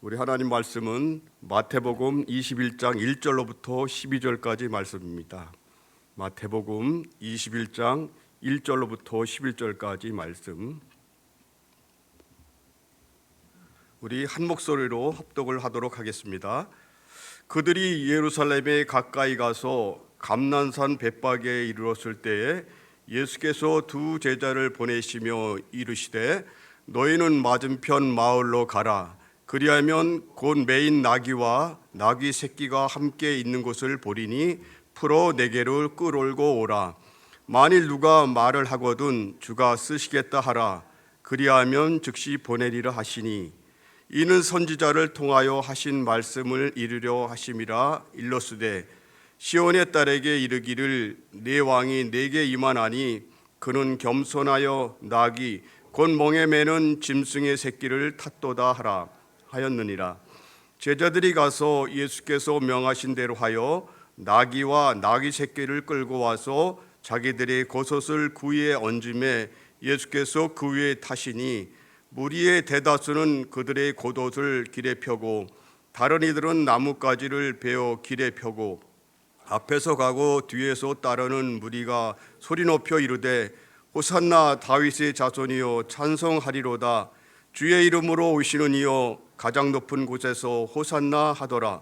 우리 하나님 말씀은 마태복음 21장 1절로부터 12절까지 말씀입니다. 마태복음 21장 1절로부터 11절까지 말씀. 우리 한 목소리로 합독을 하도록 하겠습니다. 그들이 예루살렘에 가까이 가서 감난산 벳박에 이르렀을 때에 예수께서 두 제자를 보내시며 이르시되 너희는 맞은편 마을로 가라. 그리하면 곧 매인 나귀와 나귀 새끼가 함께 있는 곳을 보리니 풀어 내게로 끌어올고 오라. 만일 누가 말을 하거든 주가 쓰시겠다 하라. 그리하면 즉시 보내리라 하시니 이는 선지자를 통하여 하신 말씀을 이루려 하심이라. 일러스되 시온의 딸에게 이르기를 네 왕이 내게 임하나니 그는 겸손하여 나귀 곧 멍에 매는 짐승의 새끼를 탔도다 하라 하였느니라. 제자들이 가서 예수께서 명하신 대로 하여 나귀와 나귀 새끼를 끌고 와서 자기들의 겉옷을 그 위에 얹음에 예수께서 그 위에 타시니 무리의 대다수는 그들의 겉옷을 길에 펴고 다른 이들은 나뭇가지를 베어 길에 펴고 앞에서 가고 뒤에서 따르는 무리가 소리 높여 이르되 호산나 다윗의 자손이여 찬송하리로다. 주의 이름으로 오시는 이여 가장 높은 곳에서 호산나 하더라.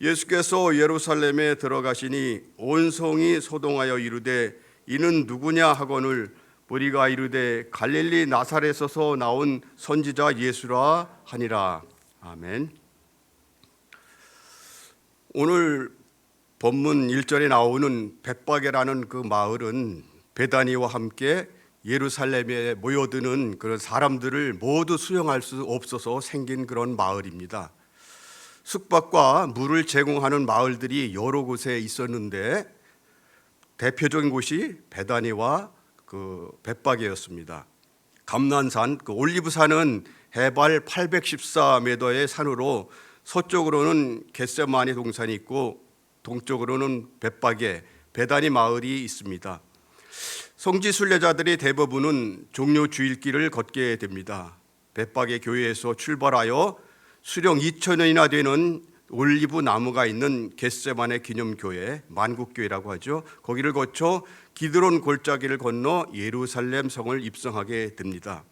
예수께서 예루살렘에 들어가시니 온 성이 소동하여 이르되 이는 누구냐 하거늘 무리가 이르되 갈릴리 나사렛에서 나온 선지자 예수라 하니라. 아멘. 오늘 본문 1절에 나오는 벳박이라는 그 마을은 베다니와 함께 예루살렘에 모여드는 그런 사람들을 모두 수용할 수 없어서 생긴 그런 마을입니다. 숙박과 물을 제공하는 마을들이 여러 곳에 있었는데 대표적인 곳이 베다니와 그 벳박이었습니다. 감난산, 그 올리브산은 해발 814m의 산으로 서쪽으로는 겟세마네 동산이 있고 동쪽으로는 벳박에 베다니 마을이 있습니다. 성지 순례자들의 대부분은 종려 주일길을 걷게 됩니다. 벳박의 교회에서 출발하여 수령 2000년이나 되는 올리브 나무가 있는 겟세마네 기념교회, 만국교회라고 하죠. 거기를 거쳐 기드론 골짜기를 건너 예루살렘 성을 입성하게 됩니다.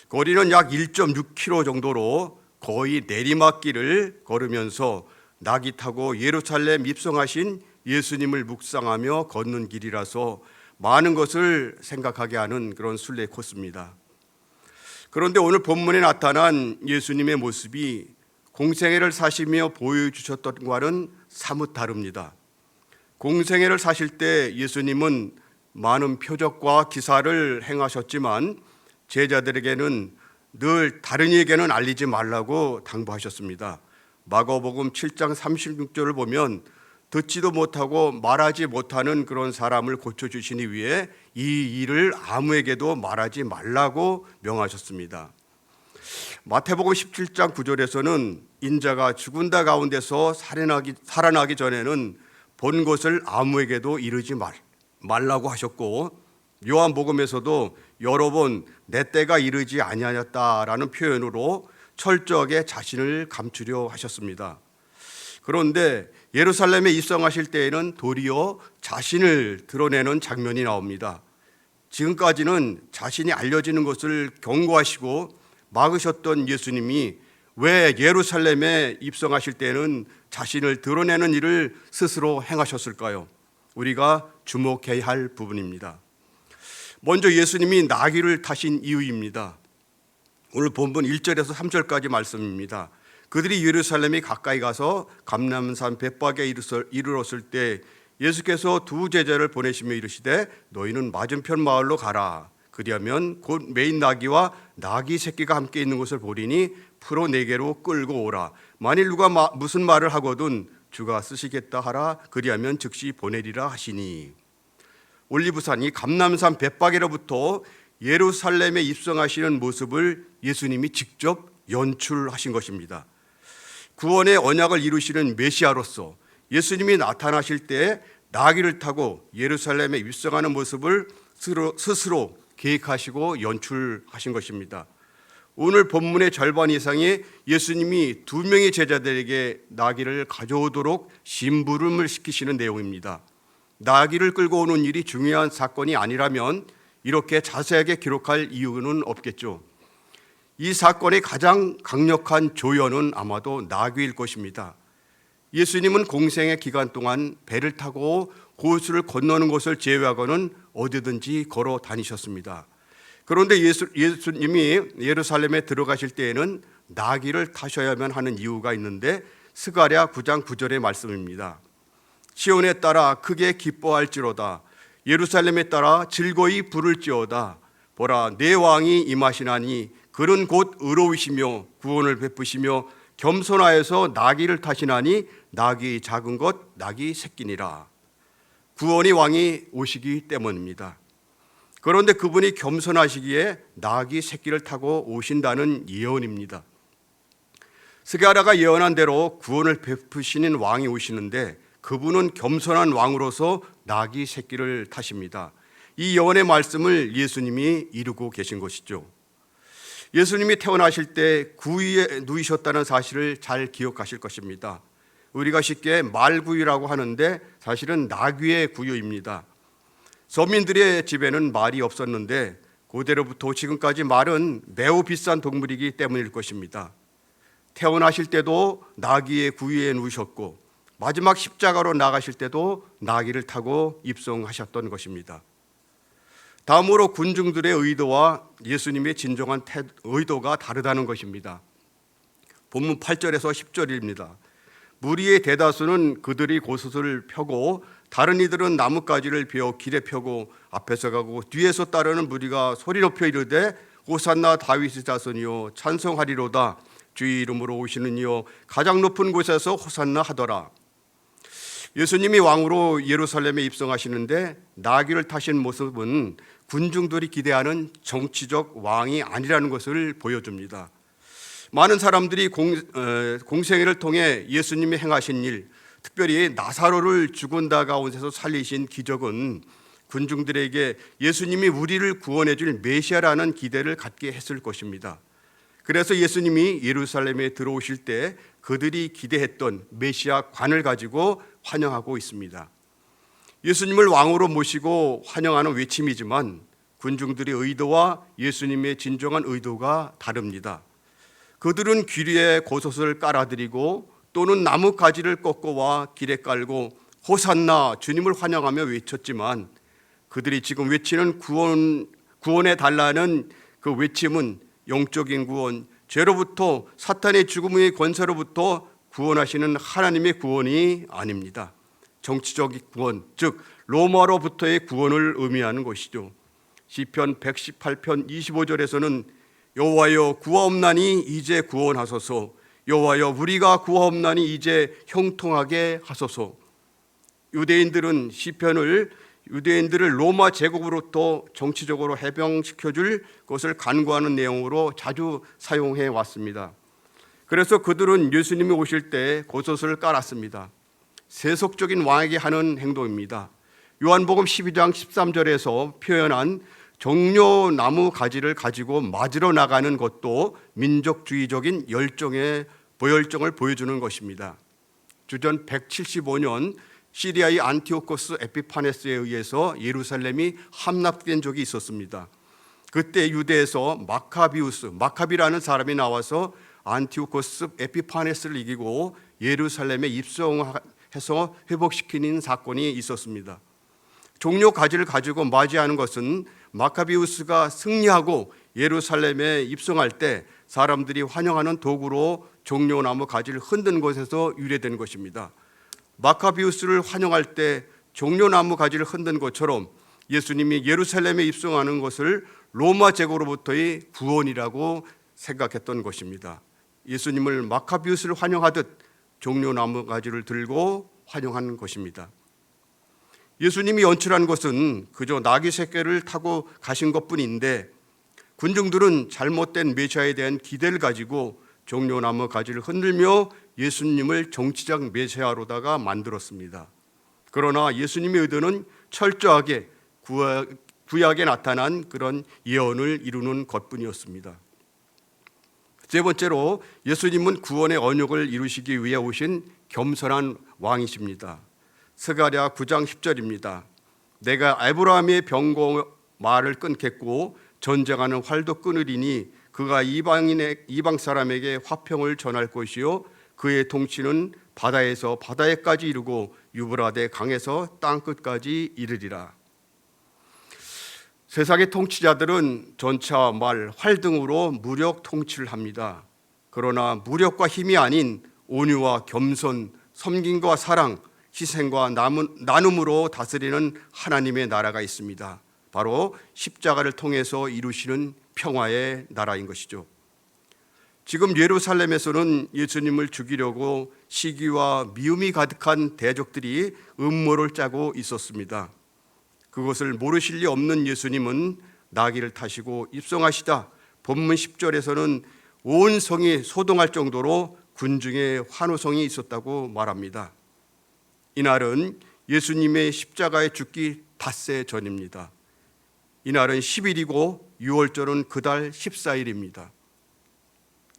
거리는 약 1.6km 정도로 거의 내리막길을 걸으면서 나귀 타고 예루살렘 입성하신 예수님을 묵상하며 걷는 길이라서 많은 것을 생각하게 하는 그런 순례 코스입니다. 그런데 오늘 본문에 나타난 예수님의 모습이 공생애를 사시며 보여주셨던 것과는 사뭇 다릅니다. 공생애를 사실 때 예수님은 많은 표적과 기사를 행하셨지만 제자들에게는 늘 다른 이에게는 알리지 말라고 당부하셨습니다. 마가복음 7장 36절을 보면 듣지도 못하고 말하지 못하는 그런 사람을 고쳐주시기 위해 이 일을 아무에게도 말하지 말라고 명하셨습니다. 마태복음 17장 9절에서는 인자가 죽은 자 가운데서 살아나기 전에는 본 것을 아무에게도 이르지 말라고 하셨고, 요한복음에서도 여러 번 내 때가 이르지 아니하였다라는 표현으로 철저하게 자신을 감추려 하셨습니다. 그런데 예루살렘에 입성하실 때에는 도리어 자신을 드러내는 장면이 나옵니다. 지금까지는 자신이 알려지는 것을 경고하시고 막으셨던 예수님이 왜 예루살렘에 입성하실 때는 자신을 드러내는 일을 스스로 행하셨을까요? 우리가 주목해야 할 부분입니다. 먼저 예수님이 나귀를 타신 이유입니다. 오늘 본문 1절에서 3절까지 말씀입니다. 그들이 예루살렘에 가까이 가서 감난산 벳박에 이르렀을 때 예수께서 두 제자를 보내시며 이르시되 너희는 맞은편 마을로 가라. 그리하면 곧 매인 나귀와 나귀 새끼가 함께 있는 곳을 보리니 풀어 내게로 끌고 오라. 만일 누가 무슨 말을 하거든 주가 쓰시겠다 하라. 그리하면 즉시 보내리라 하시니. 올리브산, 이 감난산 벳박에로부터 예루살렘에 입성하시는 모습을 예수님이 직접 연출하신 것입니다. 구원의 언약을 이루시는 메시아로서 예수님이 나타나실 때 나귀를 타고 예루살렘에 입성하는 모습을 스스로 계획하시고 연출하신 것입니다. 오늘 본문의 절반 이상이 예수님이 두 명의 제자들에게 나귀를 가져오도록 심부름을 시키시는 내용입니다. 나귀를 끌고 오는 일이 중요한 사건이 아니라면 이렇게 자세하게 기록할 이유는 없겠죠. 이 사건의 가장 강력한 조연은 아마도 나귀일 것입니다. 예수님은 공생의 기간 동안 배를 타고 호수를 건너는 곳을 제외하고는 어디든지 걸어 다니셨습니다. 그런데 예수님이 예루살렘에 들어가실 때에는 나귀를 타셔야만 하는 이유가 있는데 스가랴 9장 9절의 말씀입니다. 시온에 따라 크게 기뻐할지로다. 예루살렘에 따라 즐거이 부를지어다. 보라, 내 왕이 임하시나니 그는 곧 의로우시며 구원을 베푸시며 겸손하여서 나귀를 타시나니 나귀 작은 것 나귀 새끼니라. 구원의 왕이 오시기 때문입니다. 그런데 그분이 겸손하시기에 나귀 새끼를 타고 오신다는 예언입니다. 스가랴가 예언한 대로 구원을 베푸시는 왕이 오시는데 그분은 겸손한 왕으로서 나귀 새끼를 타십니다. 이 예언의 말씀을 예수님이 이루고 계신 것이죠. 예수님이 태어나실 때 구유에 누이셨다는 사실을 잘 기억하실 것입니다. 우리가 쉽게 말구유라고 하는데 사실은 나귀의 구유입니다. 서민들의 집에는 말이 없었는데 고대로부터 지금까지 말은 매우 비싼 동물이기 때문일 것입니다. 태어나실 때도 나귀의 구유에 누우셨고 마지막 십자가로 나가실 때도 나귀를 타고 입성하셨던 것입니다. 다음으로 군중들의 의도와 예수님의 진정한 의도가 다르다는 것입니다. 본문 8절에서 10절입니다. 무리의 대다수는 그들이 곳을 펴고 다른 이들은 나뭇가지를 베어 길에 펴고 앞에서 가고 뒤에서 따르는 무리가 소리 높여 이르되 호산나 다윗의 자손이요 찬송하리로다. 주의 이름으로 오시는 이요 가장 높은 곳에서 호산나 하더라. 예수님이 왕으로 예루살렘에 입성하시는데 나귀를 타신 모습은 군중들이 기대하는 정치적 왕이 아니라는 것을 보여줍니다. 많은 사람들이 공생애를 통해 예수님이 행하신 일, 특별히 나사로를 죽은 자 가운데서 살리신 기적은 군중들에게 예수님이 우리를 구원해 줄 메시아라는 기대를 갖게 했을 것입니다. 그래서 예수님이 예루살렘에 들어오실 때 그들이 기대했던 메시아 관을 가지고 환영하고 있습니다. 예수님을 왕으로 모시고 환영하는 외침이지만 군중들의 의도와 예수님의 진정한 의도가 다릅니다. 그들은 귀리에 겉옷을 깔아드리고 또는 나무 가지를 꺾어와 길에 깔고 호산나 주님을 환영하며 외쳤지만 그들이 지금 외치는 구원해 달라는 그 외침은 영적인 구원, 죄로부터 사탄의 죽음의 권세로부터 구원하시는 하나님의 구원이 아닙니다. 정치적인 구원, 즉 로마로부터의 구원을 의미하는 것이죠. 시편 118편 25절에서는 여호와여 구하옵나니 이제 구원하소서. 여호와여 우리가 구하옵나니 이제 형통하게 하소서. 유대인들을 로마 제국으로부터 정치적으로 해방시켜줄 것을 간구하는 내용으로 자주 사용해 왔습니다. 그래서 그들은 예수님이 오실 때 겉옷을 깔았습니다. 세속적인 왕에게 하는 행동입니다. 요한복음 12장 13절에서 표현한 종려나무 가지를 가지고 맞으러 나가는 것도 민족주의적인 열정을 보여주는 것입니다. 주전 175년 시리아의 안티오코스 에피파네스에 의해서 예루살렘이 함락된 적이 있었습니다. 그때 유대에서 마카비라는 사람이 나와서 안티오코스 에피파네스를 이기고 예루살렘에 입성해서 회복시키는 사건이 있었습니다. 종려 가지를 가지고 맞이하는 것은 마카비우스가 승리하고 예루살렘에 입성할 때 사람들이 환영하는 도구로 종려나무 가지를 흔든 것에서 유래된 것입니다. 마카비우스를 환영할 때 종려나무 가지를 흔든 것처럼 예수님이 예루살렘에 입성하는 것을 로마 제국으로부터의 구원이라고 생각했던 것입니다. 예수님을 마카비우스를 환영하듯 종려나무 가지를 들고 환영하는 것입니다. 예수님이 연출한 것은 그저 나귀 새끼를 타고 가신 것뿐인데 군중들은 잘못된 메시아에 대한 기대를 가지고 종려나무 가지를 흔들며 예수님을 정치적 메시아로다가 만들었습니다. 그러나 예수님의 의도는 철저하게 구약에 나타난 그런 예언을 이루는 것뿐이었습니다. 세 번째로 예수님은 구원의 언약을 이루시기 위해 오신 겸손한 왕이십니다. 스가랴 9장 10절입니다. 내가 아브라함의 병고 말을 끊겠고 전쟁하는 활도 끊으리니 그가 이방 사람에게 화평을 전할 것이요 그의 통치는 바다에서 바다에까지 이르고 유브라데 강에서 땅 끝까지 이르리라. 세상의 통치자들은 전차, 말, 활 등으로 무력 통치를 합니다. 그러나 무력과 힘이 아닌 온유와 겸손, 섬김과 사랑, 희생과 나눔으로 다스리는 하나님의 나라가 있습니다. 바로 십자가를 통해서 이루시는 평화의 나라인 것이죠. 지금 예루살렘에서는 예수님을 죽이려고 시기와 미움이 가득한 대적들이 음모를 짜고 있었습니다. 그것을 모르실 리 없는 예수님은 나귀를 타시고 입성하시다 본문 10절에서는 온 성이 소동할 정도로 군중의 환호성이 있었다고 말합니다. 이날은 예수님의 십자가에 죽기 닷새 전입니다. 이날은 10일이고 6월절은 그달 14일입니다.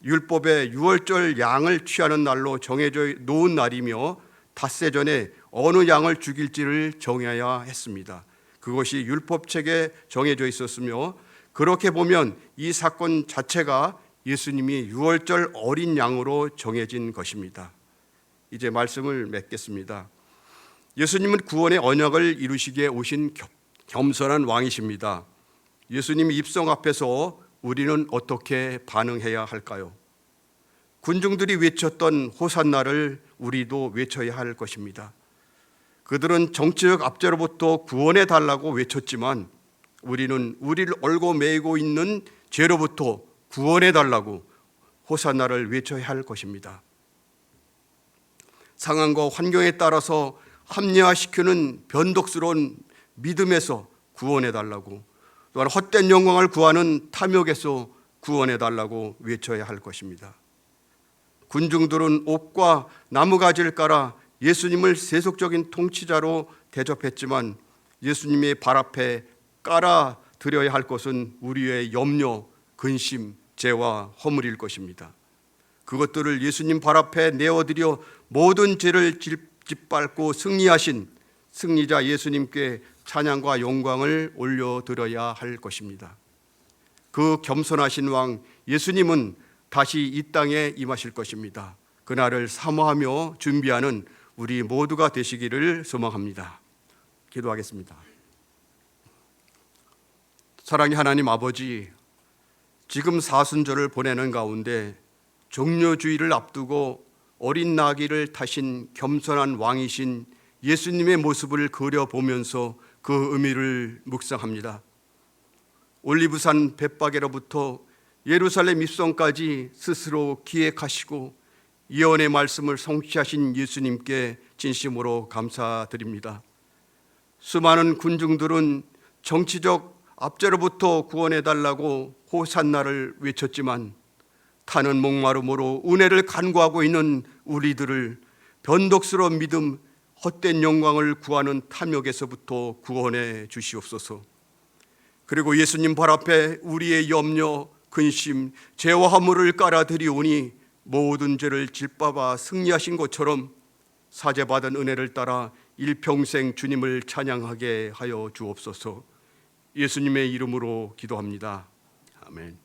율법에 6월절 양을 취하는 날로 정해져 놓은 날이며 닷새 전에 어느 양을 죽일지를 정해야 했습니다. 그것이 율법책에 정해져 있었으며 그렇게 보면 이 사건 자체가 예수님이 6월절 어린 양으로 정해진 것입니다. 이제 말씀을 맺겠습니다. 예수님은 구원의 언약을 이루시기에 오신 겸손한 왕이십니다. 예수님 입성 앞에서 우리는 어떻게 반응해야 할까요? 군중들이 외쳤던 호산나를 우리도 외쳐야 할 것입니다. 그들은 정치적 압제로부터 구원해 달라고 외쳤지만 우리는 우리를 얽어 매이고 있는 죄로부터 구원해 달라고 호산나를 외쳐야 할 것입니다. 상황과 환경에 따라서 합리화시키는 변덕스러운 믿음에서 구원해 달라고, 또한 헛된 영광을 구하는 탐욕에서 구원해 달라고 외쳐야 할 것입니다. 군중들은 옥과 나무가지를 깔아 예수님을 세속적인 통치자로 대접했지만 예수님의 발 앞에 깔아 드려야 할 것은 우리의 염려, 근심, 죄와 허물일 것입니다. 그것들을 예수님 발 앞에 내어드려 모든 죄를 짓밟고 승리하신 승리자 예수님께 찬양과 영광을 올려드려야 할 것입니다. 그 겸손하신 왕 예수님은 다시 이 땅에 임하실 것입니다. 그날을 사모하며 준비하는 우리 모두가 되시기를 소망합니다. 기도하겠습니다. 사랑의 하나님 아버지, 지금 사순절을 보내는 가운데 종려주의를 앞두고 어린 나귀를 타신 겸손한 왕이신 예수님의 모습을 그려보면서 그 의미를 묵상합니다. 올리브산 벳바게로부터 예루살렘 입성까지 스스로 기획하시고 예언의 말씀을 성취하신 예수님께 진심으로 감사드립니다. 수많은 군중들은 정치적 압제로부터 구원해달라고 호산나를 외쳤지만 타는 목마름으로 은혜를 간구하고 있는 우리들을 변덕스러운 믿음, 헛된 영광을 구하는 탐욕에서부터 구원해 주시옵소서. 그리고 예수님 발 앞에 우리의 염려, 근심, 죄와 허물을 깔아드리오니 모든 죄를 짓밟아 승리하신 것처럼 사죄받은 은혜를 따라 일평생 주님을 찬양하게 하여 주옵소서. 예수님의 이름으로 기도합니다. 아멘.